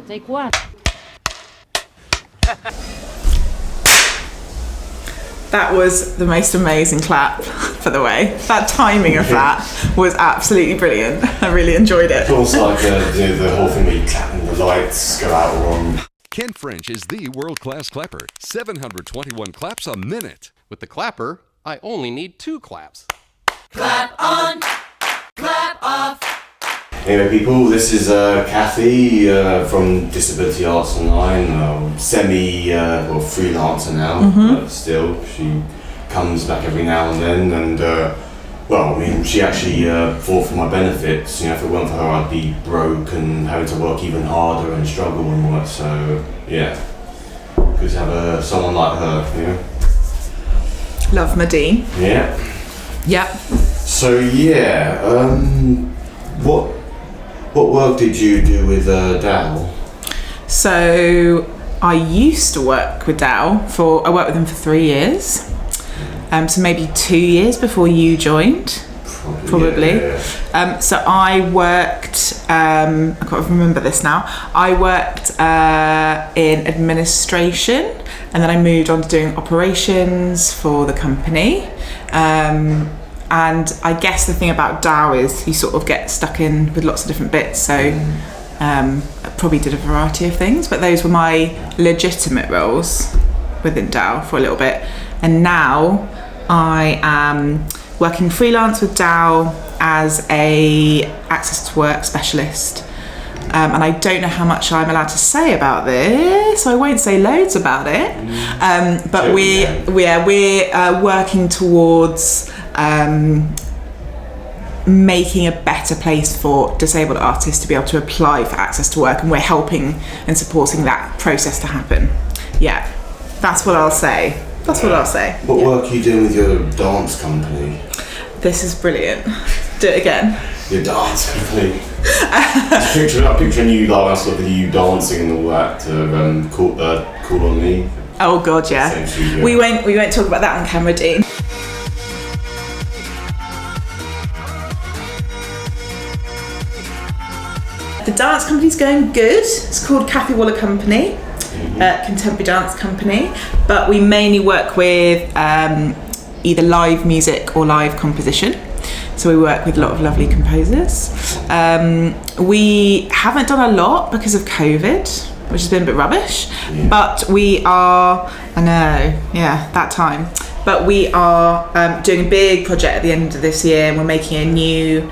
Take one. That was the most amazing clap, for the way. That timing of that was absolutely brilliant. I really enjoyed it. It's also like the whole thing where you clap and the lights go out wrong. Ken French is the world-class clapper. 721 claps a minute. With the clapper, I only need 2 claps. Clap on, clap off. Anyway, people, this is Cathy from Disability Arts Online, freelancer now, but still, she comes back every now and then, and she actually fought for my benefits. You know, if it weren't for her, I'd be broke and having to work even harder and struggle and all that. So yeah, good to have someone like her. You know. Love Deen. Yeah. Yep. So yeah, what work did you do with Dow? So I used to work with Dow I worked with him for 3 years. So maybe 2 years before you joined, probably. Yeah. So I worked, I can't remember this now, I worked in administration, and then I moved on to doing operations for the company. And I guess the thing about Dow is you sort of get stuck in with lots of different bits, so I probably did a variety of things, but those were my legitimate roles within Dow for a little bit. And now I am working freelance with Dow as a access to work specialist. And I don't know how much I'm allowed to say about this, so I won't say loads about it. But we're working towards making a better place for disabled artists to be able to apply for access to work, and we're helping and supporting that process to happen. Yeah, that's what I'll say. What work are you doing with your dance company? This is brilliant. Do it again. Your dance company. I'm picturing you, like, I saw you dancing and all that to Call on Me. Oh God, yeah. We won't talk about that on camera, Deen. The dance company's going good. It's called Cathy Waller Company, contemporary dance company, but we mainly work with either live music or live composition. So we work with a lot of lovely composers. We haven't done a lot because of COVID, which has been a bit rubbish, but we are, I know, yeah, that time. But we are doing a big project at the end of this year, and we're making a new,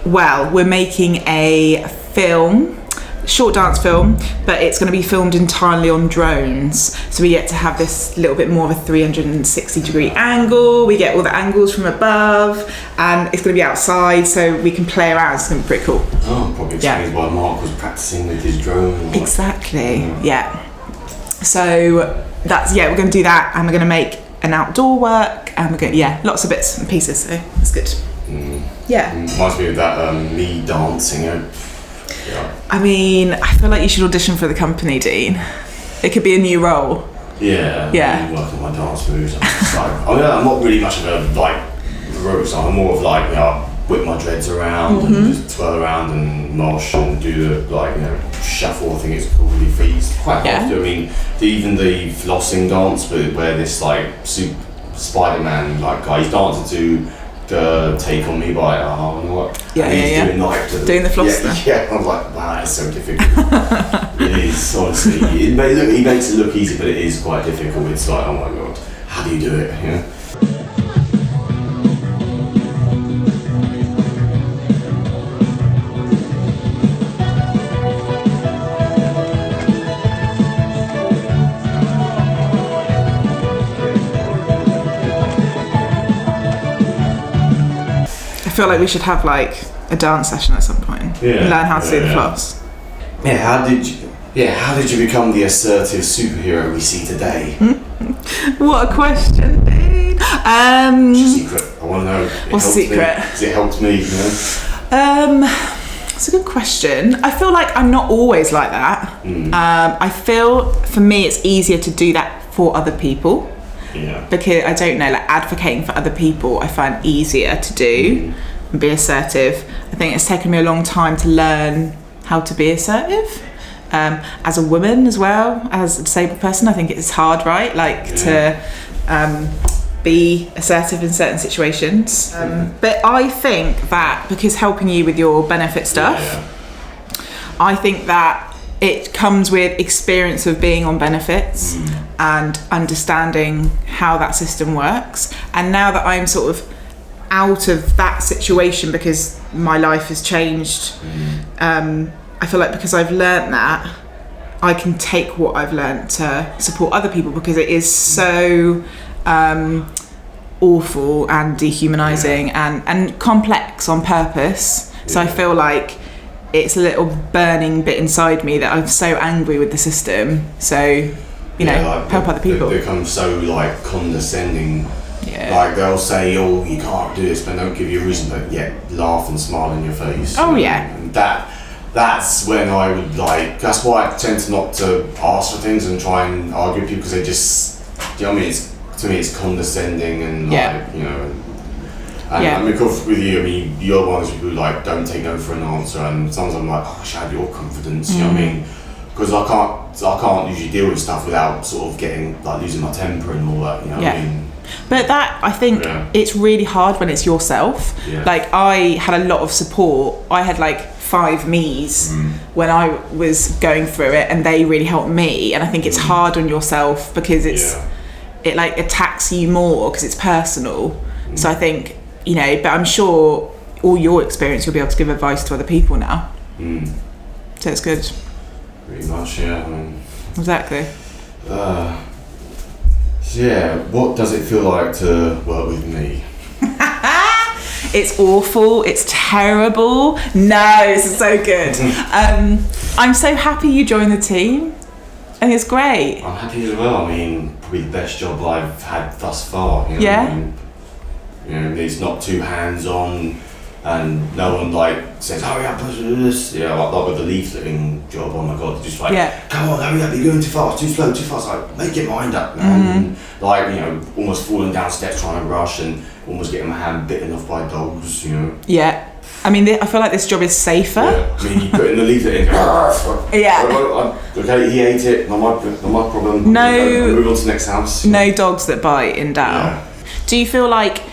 we're making a film, short dance film, but it's going to be filmed entirely on drones. So we get to have this little bit more of a 360-degree angle. We get all the angles from above, and it's going to be outside, so we can play around. It's going to be pretty cool. Oh, probably explains why Mark was practicing with his drone. Exactly, yeah. So that's, we're going to do that, and we're going to make an outdoor work, and we're going to, lots of bits and pieces, so it's good. Yeah. Reminds me of that me dancing. I mean, I feel like you should audition for the company, Deen. It could be a new role. Yeah. Yeah. I'm working my dance moves. I'm not really much of a rope star. I'm more of whip my dreads around and just twirl around and mosh and do the shuffle. I think it's called. It's quite hard to do. I mean, even the flossing dance, but where this super Spider-Man guy, he's dancing to Take On Me by doing the floss stuff. Yeah, I'm like, wow, it's so difficult. It is, honestly. He makes it look easy, but it is quite difficult. It's like, oh my god, how do you do it? You know? I feel like we should have a dance session at some point. And learn how to do the floss. Yeah, how did you become the assertive superhero we see today? What a question, Deen. What's the secret? I want to know. What's the secret? Because it helped me, you know? It's a good question. I feel like I'm not always like that. I feel, for me, it's easier to do that for other people. Yeah. Because I don't know, advocating for other people, I find easier to do and be assertive. I think it's taken me a long time to learn how to be assertive. As a woman as well, as a disabled person, I think it's hard, right? To be assertive in certain situations. But I think that because helping you with your benefit stuff, I think that it comes with experience of being on benefits and understanding how that system works. And now that I'm sort of out of that situation because my life has changed, I feel like because I've learnt that, I can take what I've learnt to support other people, because it is so awful and dehumanising and complex on purpose. So I feel like it's a little burning bit inside me that I'm so angry with the system. So, help other people. They become so condescending. Like they'll say, "Oh, you can't do this," but don't give you a reason, but yet laugh and smile in your face. And that's when I would that's why I tend to not to ask for things and try and argue with people, because they just, do you know what I mean? To me, it's condescending and And because with you, I mean, you're one of those people who don't take no for an answer, and sometimes I'm like, oh, I should have your confidence, you know what I mean? Because I can't usually deal with stuff without sort of getting losing my temper and all that, you know what I mean? But that, I think, it's really hard when it's yourself. I had a lot of support. I had 5 me's when I was going through it, and they really helped me. And I think it's hard on yourself because it attacks you more because it's personal. So I think, but I'm sure all your experience, you'll be able to give advice to other people now. So it's good. Pretty much, yeah. Exactly. What does it feel like to work with me? It's awful. It's terrible. No, it's so good. I'm so happy you joined the team. I think it's great. I'm happy as well. I mean, probably the best job I've had thus far. You know what I mean? It's not too hands-on, and no one says, hurry up, do this. Like with the leafleting job, oh my god, just come on, hurry up, you're going too fast, too slow, too fast. Make your mind up, man. Almost falling down steps trying to rush, and almost getting my hand bitten off by dogs, Yeah. I mean, I feel like this job is safer. Yeah. I mean, you put in the leaflet in. Okay, he ate it. Not my problem. No. Move on to the next house. No dogs that bite in Dow. Yeah. Do you feel like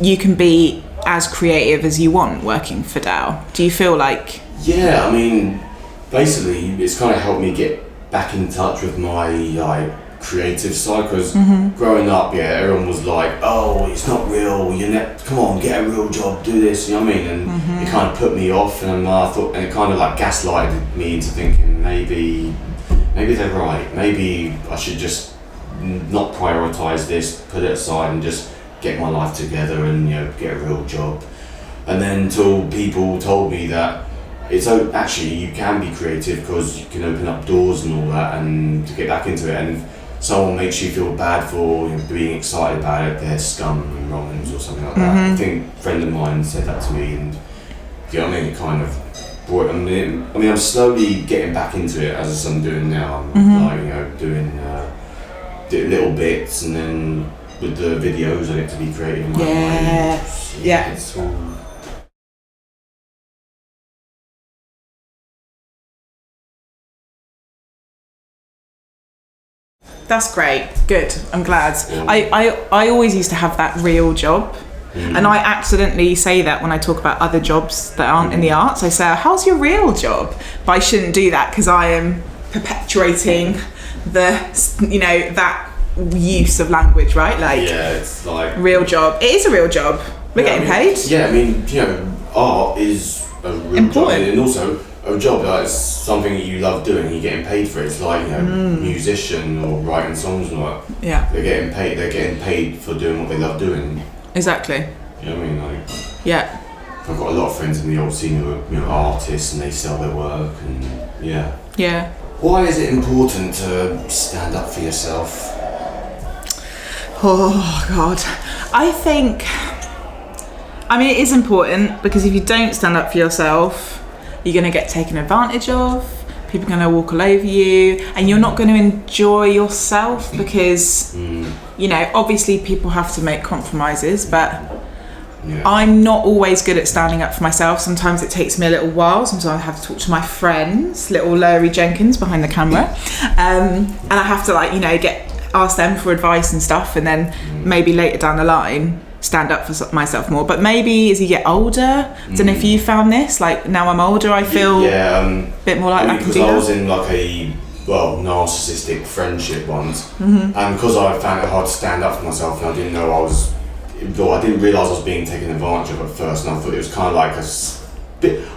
you can be as creative as you want working for Dow? Do you feel like... Yeah, I mean, basically, it's kind of helped me get back in touch with my creative side, because growing up, everyone was like, oh, it's not real, come on, get a real job, do this, you know what I mean? And it kind of put me off, and I thought, and it kind of gaslighted me into thinking maybe they're right, maybe I should just not prioritise this, put it aside and just get my life together and get a real job. And then until people told me that it's actually you can be creative because you can open up doors and all that, and to get back into it, and if someone makes you feel bad for being excited about it, they're scum and Romans or something like that. I think a friend of mine said that to me, and you know what I mean, it kind of brought, I mean I'm slowly getting back into it as I'm doing now. I'm doing little bits, and then with the videos I get to be creative in my mind. It's all... That's great. Good. I'm glad. I always used to have that real job. And I accidentally say that when I talk about other jobs that aren't in the arts. I say, how's your real job? But I shouldn't do that, because I am perpetuating that use of language, right? It's real job. It is a real job. We're getting paid. Yeah, I mean, art is a real job, and also a job that is something that you love doing and you're getting paid for it. It's like musician or writing songs and all that. Yeah. They're getting paid for doing what they love doing. Exactly. You know what I mean? Yeah. I've got a lot of friends in the old scene who are artists, and they sell their work, and Yeah. Why is it important to stand up for yourself? Oh God. I mean, it is important, because if you don't stand up for yourself, you're going to get taken advantage of, people are going to walk all over you, and you're not going to enjoy yourself, because, obviously people have to make compromises, but Yeah. I'm not always good at standing up for myself. Sometimes it takes me a little while. Sometimes I have to talk to my friends, little Larry Jenkins behind the camera, and I have to ask them for advice and stuff, and then maybe later down the line stand up for myself more. But maybe as you get older, I don't know if you found this. Like now I'm older, I feel a bit more like I can do that. Because I was in like a narcissistic friendship once, and because I found it hard to stand up for myself, and I didn't know I didn't realise I was being taken advantage of at first, and I thought it was kind of like I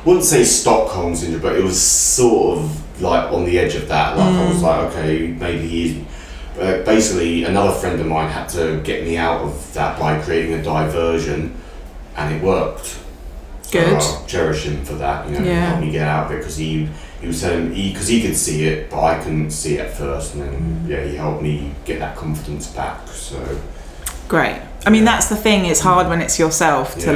wouldn't say Stockholm syndrome, but it was sort of like on the edge of that. Like I was like, okay, maybe he's. Basically, another friend of mine had to get me out of that by creating a diversion, and it worked. Good. So I cherish him for that. He helped me get out of it because he was telling me because he could see it, but I couldn't see it at first, and then he helped me get that confidence back. So. Great. I mean, that's the thing. It's hard when it's yourself to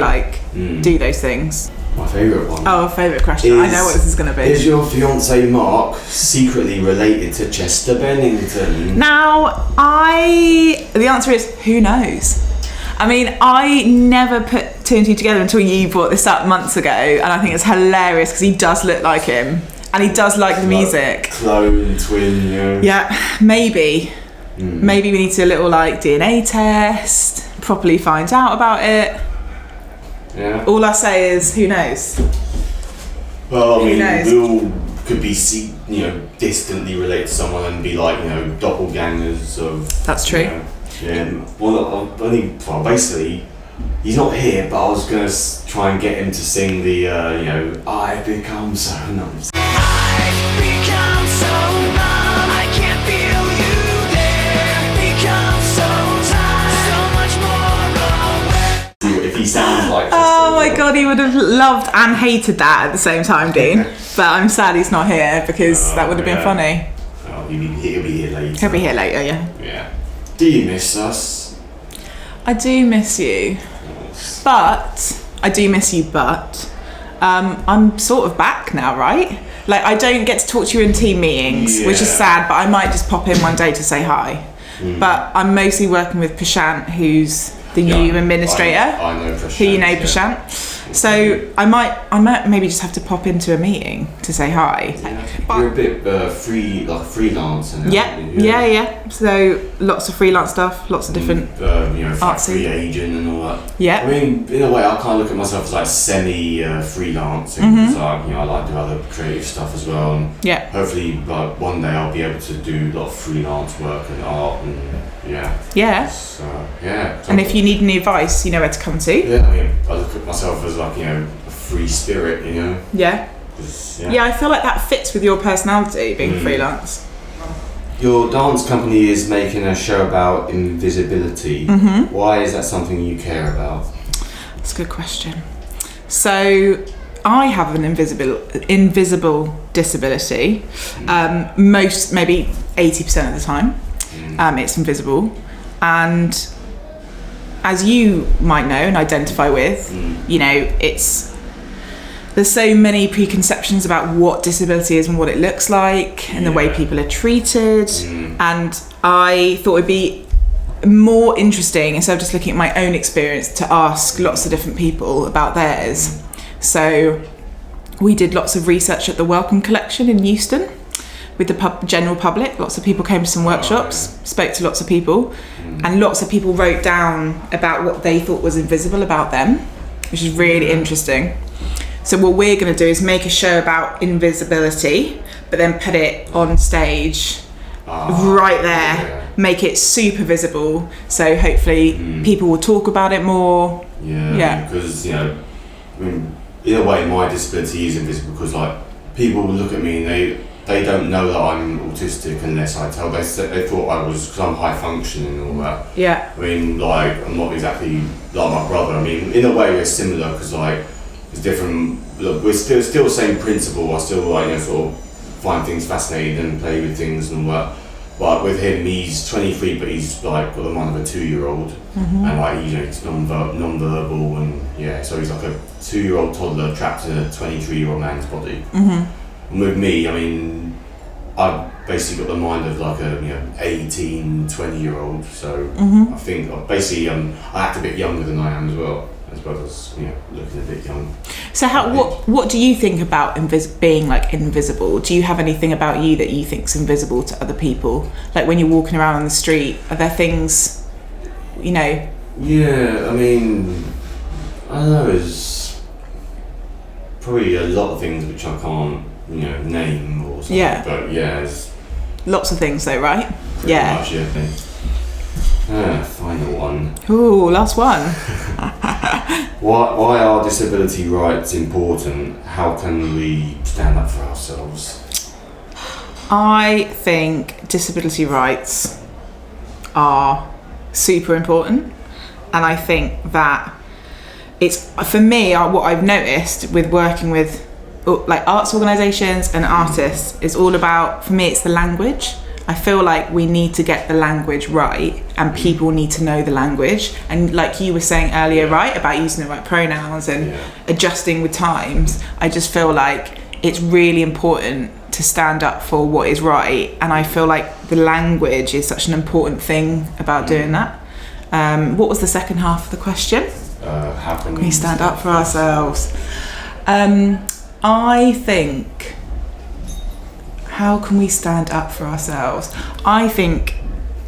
do those things. My favourite one. Oh, favourite question. I know what this is going to be. Is your fiance Mark secretly related to Chester Bennington? Now, the answer is who knows? I mean, I never put two and two together until you brought this up months ago, and I think it's hilarious because he does look like him, and he does like the music. Clone, twin, yeah. Yeah, maybe. Maybe we need to do a little DNA test, properly find out about it. Yeah. All I say is, who knows? Well, I mean, we all could be, distantly related to someone and be like, doppelgangers of. That's true. Basically, he's not here, but I was gonna try and get him to sing the, I become so numb. I've become so numb, I can't feel you there. Become so tired, so much more aware. If he sounds like. Oh my god, he would have loved and hated that at the same time, Dean. But I'm sad he's not here because that would have been funny. Oh, he'll be here later. He'll be here later, yeah. Yeah. Do you miss us? I do miss you. But I'm sort of back now, right? Like, I don't get to talk to you in team meetings, which is sad, but I might just pop in one day to say hi. But I'm mostly working with Prashant, who's the new administrator. I know Prashant. Who you know, Prashant. So I might maybe just have to pop into a meeting to say hi. You're a bit freelance. Yeah. So lots of freelance stuff, lots of different factory agent and all that. Yeah. I mean, in a way, I kind of look at myself as like semi-freelancing. So I like to do other creative stuff as well. And hopefully, one day I'll be able to do a lot of freelance work and art and So, and if you need any advice, you know where to come to. Yeah, I mean, I look at myself as like, a free spirit, Yeah, I feel like that fits with your personality, being freelance. Your dance company is making a show about invisibility. Why is that something you care about? That's a good question. So, I have an invisible disability. Maybe 80% of the time. It's invisible, and as you might know and identify with, there's so many preconceptions about what disability is and what it looks like and the way people are treated, and I thought it'd be more interesting, instead of just looking at my own experience, to ask lots of different people about theirs. So we did lots of research at the Welcome Collection in Euston with the general public. Lots of people came to some workshops, spoke to lots of people, and lots of people wrote down about what they thought was invisible about them, which is really interesting. So what we're going to do is make a show about invisibility, but then put it on stage right there, make it super visible, so hopefully people will talk about it more. Because I mean, in a way my disability is invisible because people will look at me and they don't know that I'm autistic unless I tell. They thought I was, because I'm high functioning and all that. Yeah. I mean, I'm not exactly like my brother. I mean, in a way we're similar because it's different. Look, we're still the same principle. I still sort of find things fascinating and play with things and all that. But with him, he's 23, but he's got the mind of a 2-year-old, and he's non-verbal, and so he's like a 2-year-old toddler trapped in a 23-year-old man's body. And with me, I mean, I've basically got the mind of like a 18, 20-year-old. So I think basically I act a bit younger than I am as well. as well as looking a bit young. So what do you think about being like invisible? Do you have anything about you that you think's invisible to other people? Like when you're walking around on the street, are there things, Yeah, I mean, I don't know, there's probably a lot of things which I can't, name or something. Yeah. But yeah, there's lots of things though, right? pretty Yeah. much, final one. Ooh, last one. Why are disability rights important? How can we stand up for ourselves? I think disability rights are super important, and I think that it's, for me, what I've noticed with working with like arts organisations and artists is all about, for me, it's the language. I feel like we need to get the language right, and people need to know the language. And like you were saying earlier, right, about using the right pronouns and adjusting with times, I just feel like it's really important to stand up for what is right. And I feel like the language is such an important thing about doing that. What was the second half of the question? How can We stand up for ourselves. I think, how can we stand up for ourselves? I think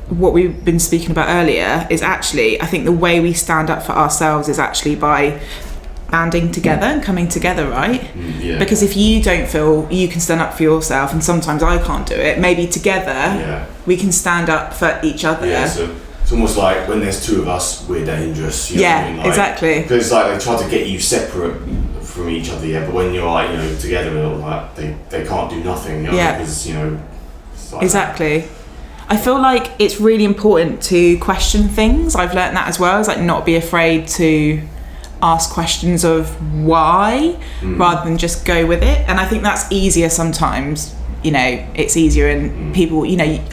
what we've been speaking about earlier is actually, I think the way we stand up for ourselves is actually by banding together and coming together, right? Yeah. Because if you don't feel you can stand up for yourself, and sometimes I can't do it, maybe together we can stand up for each other. Yeah, so it's almost like when there's two of us, we're dangerous. You know what I mean? Like, exactly. Because like they try to get you separate from each other, but when you're like together, like they can't do nothing. Because it's like exactly. I feel like it's really important to question things. I've learnt that as well. It's like not be afraid to ask questions of why rather than just go with it. And I think that's easier sometimes. It's easier, and people,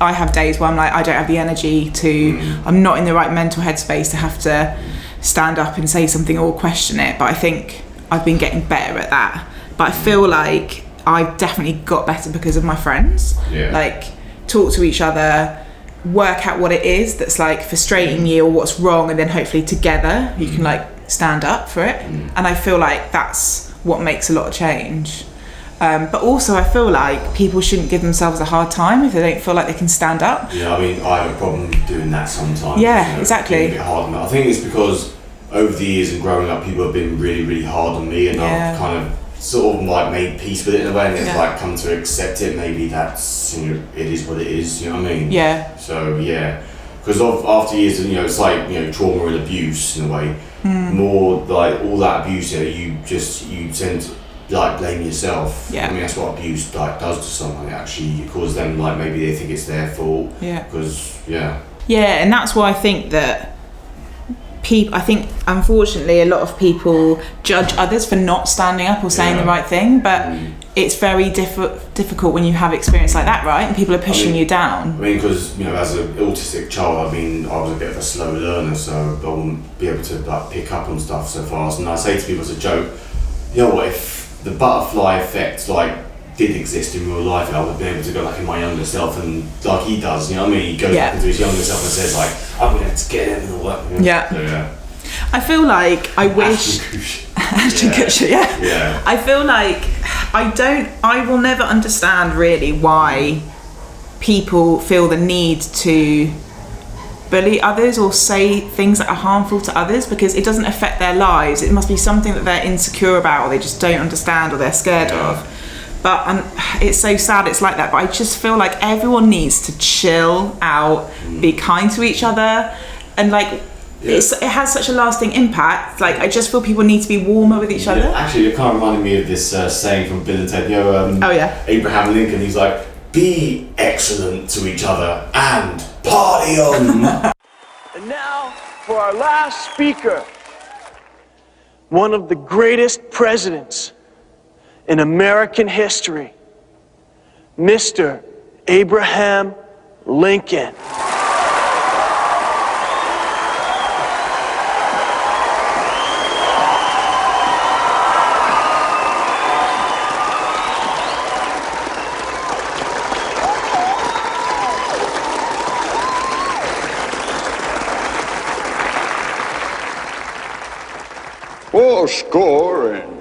I have days where I'm like, I don't have the energy to, I'm not in the right mental headspace to have to stand up and say something or question it. But I think I've been getting better at that. But I feel like I've definitely got better because of my friends. Like, talk to each other, work out what it is that's like frustrating you or what's wrong, and then hopefully together you can like stand up for it. And I feel like that's what makes a lot of change. But also I feel like people shouldn't give themselves a hard time if they don't feel like they can stand up. Yeah, I mean, I have a problem doing that sometimes. Yeah, exactly. Being a bit hard on me. I think it's because over the years and growing up, people have been really, really hard on me, and I've kind of sort of like made peace with it in a way, and it's like come to accept it. Maybe that's it is what it is. You know what I mean? Yeah. So because after years, it's like trauma and abuse in a way. More like all that abuse, you tend to like blame yourself. I mean, that's what abuse like does to someone. It actually causes them like maybe they think it's their fault. Because and that's why I think that I think unfortunately a lot of people judge others for not standing up or saying the right thing, but it's very difficult when you have experience like that, right? And people are pushing you down. I mean, because as an autistic child, I was a bit of a slow learner, so I wouldn't be able to like pick up on stuff so fast. And I say to people as a joke, what if the butterfly effect like did exist in real life, I would be able to go back in my younger self and like he does, you know what I mean? He goes back into his younger self and says like, I'm going to get him and all that. So, I feel like I wish Ashton Kutcher, I feel like I will never understand really why people feel the need to bully others or say things that are harmful to others, because it doesn't affect their lives. It must be something that they're insecure about, or they just don't understand, or they're scared of. But it's so sad it's like that. But I just feel like everyone needs to chill out, be kind to each other, and like it has such a lasting impact. Like I just feel people need to be warmer with each other. Actually, it kind of reminded me of this saying from Bill and Ted. Abraham Lincoln. He's like, be excellent to each other and party on. And now for our last speaker, one of the greatest presidents in American history, Mr. Abraham Lincoln. your score, and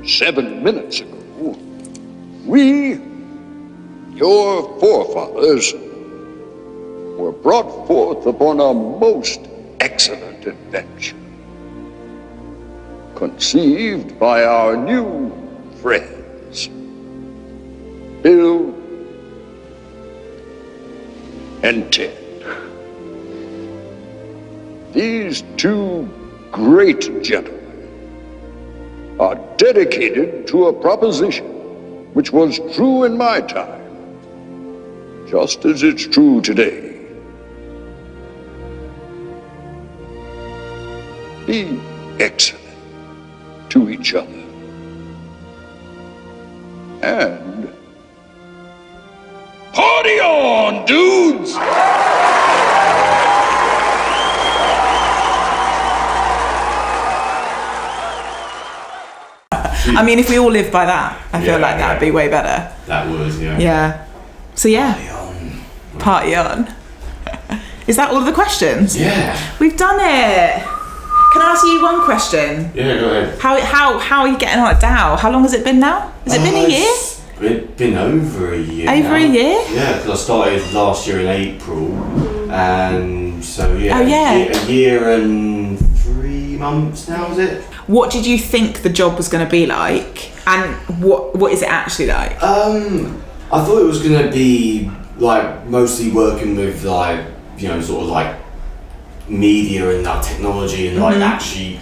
7 minutes ago, we, your forefathers, were brought forth upon a most excellent adventure, conceived by our new friends, Bill and Ted. These two great gentlemen are dedicated to a proposition which was true in my time, just as it's true today. Be excellent to each other. And party on, dudes! I mean, if we all lived by that, I feel like that'd be way better. That would, yeah. Yeah. So yeah. Party on. Is that all of the questions? Yeah. We've done it. Can I ask you one question? Yeah, go ahead. How are you getting on at Dow? How long has it been now? Has it been a year? It's been over a year. Over a year? Yeah, because I started last year in April, and so yeah. Oh yeah. A year and 3 months now, is it? What did you think the job was going to be like, and what is it actually like? I thought it was going to be like mostly working with like, you know, sort of like media and like technology and like actually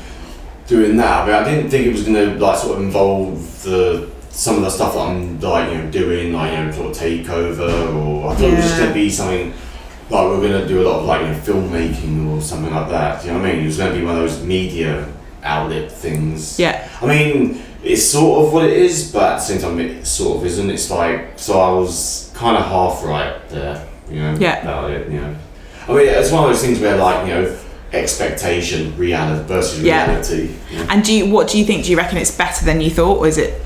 doing that, but I didn't think it was going to like sort of involve some of the stuff that I'm like, you know, doing, like, you know, sort of takeover, or I thought it was just going to be something like we're going to do a lot of like, you know, filmmaking or something like that. Do you know what I mean? It was going to be one of those media outlet things. Yeah. I mean, it's sort of what it is, but at the same time it sort of isn't. It's like, so I was kind of half right there, you know, about it, you know. I mean, it's one of those things where like, you know, expectation, reality versus reality. Yeah. And what do you think? Do you reckon it's better than you thought, or is it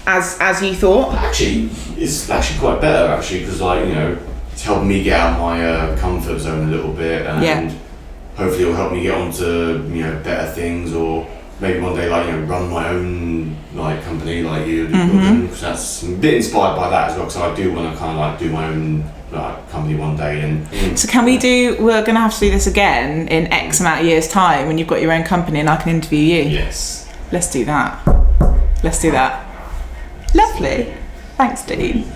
as you thought? Actually, it's actually quite better actually, because like, you know, it's helped me get out of my comfort zone a little bit, and hopefully it'll help me get onto, you know, better things, or maybe one day like, you know, run my own like company like you do, because that's I'm a bit inspired by that as well, because I do want to kind of like do my own like company one day. And so can we're gonna have to do this again in X amount of years time when you've got your own company and I can interview you? Yes, let's do that. Lovely. Thanks, Deen.